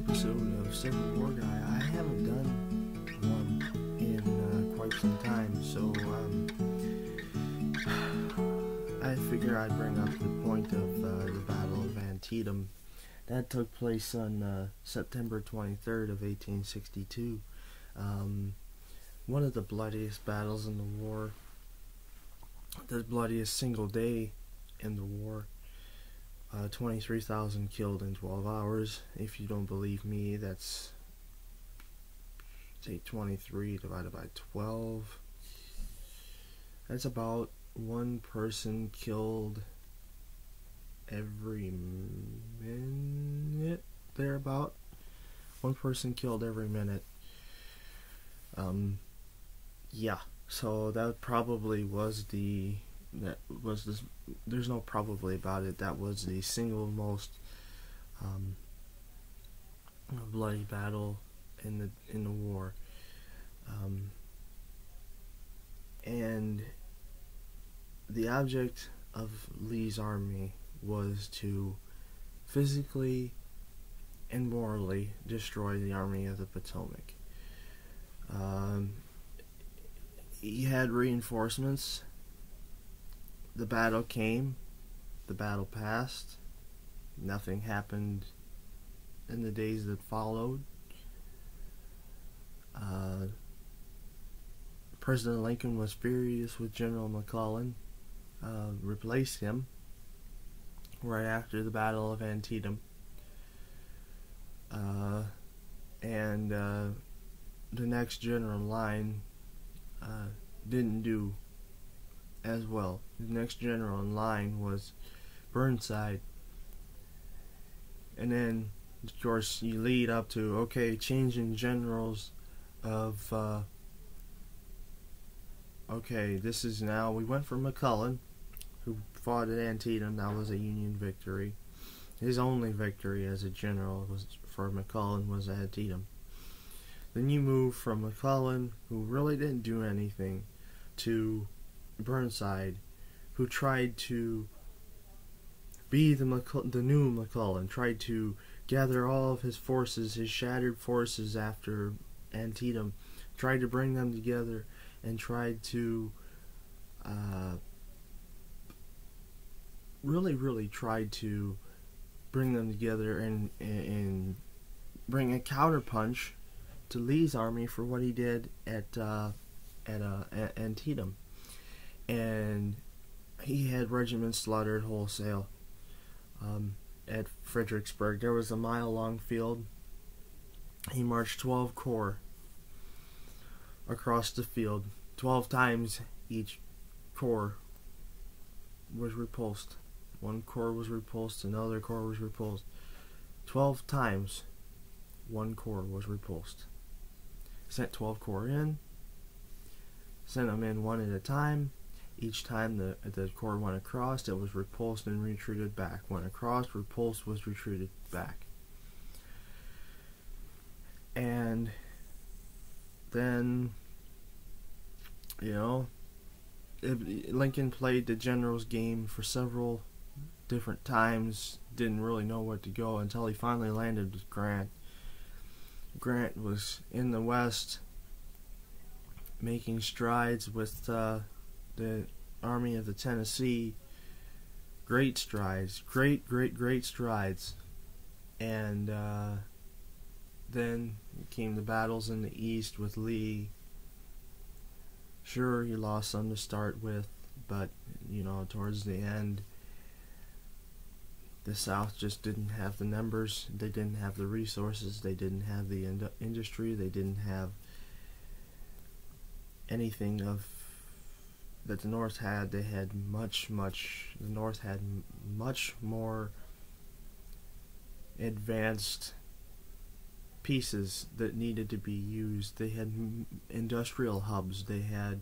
episode of Civil War Guy. I haven't done one in quite some time, so I figure I'd bring up the point of the Battle of Antietam. That took place on September 23rd of 1862. One of the bloodiest battles in the war, the bloodiest single day in the war. 23,000 killed in 12 hours. If you don't believe me, that's, say, 23 divided by 12. That's about one person killed every minute, thereabout. One person killed every minute. Yeah, so that probably was this, there's no probably about it, that was the single most bloody battle in the war. And the object of Lee's army was to physically and morally destroy the Army of the Potomac. He had reinforcements. The battle came, the battle passed, nothing happened in the days that followed. President Lincoln was furious with General McClellan, replaced him right after the Battle of Antietam, and the next general in line didn't do as well. The next general in line was Burnside, and then of course you lead up to changing generals of this is now, we went for McClellan, who fought at Antietam. That was a Union victory. His only victory as a general was for McClellan was at Antietam. Then you move from McClellan, who really didn't do anything, to Burnside, who tried to be the new McClellan, tried to gather all of his forces, his shattered forces after Antietam, tried to bring them together, and tried to really tried to bring them together and bring a counterpunch to Lee's army for what he did at Antietam. And he had regiments slaughtered wholesale. At Fredricksburg, there was a mile-long field. He marched 12 corps across the field. 12 times each corps was repulsed. One corps was repulsed, another corps was repulsed. 12 times one corps was repulsed. Sent 12 corps in, sent them in one at a time. Each time the corps went across, it was repulsed and retreated back. Went across, repulsed, was retreated back. And then, Lincoln played the general's game for several different times, didn't really know what to go until he finally landed with Grant. Grant was in the West, making strides with the Army of the Tennessee. Great strides, great strides. And then came the battles in the East with Lee. Sure, he lost some to start with, but towards the end, the South just didn't have the numbers, they didn't have the resources, they didn't have the industry, they didn't have anything of that the North had. They had the North had much more advanced pieces that needed to be used. They had industrial hubs, they had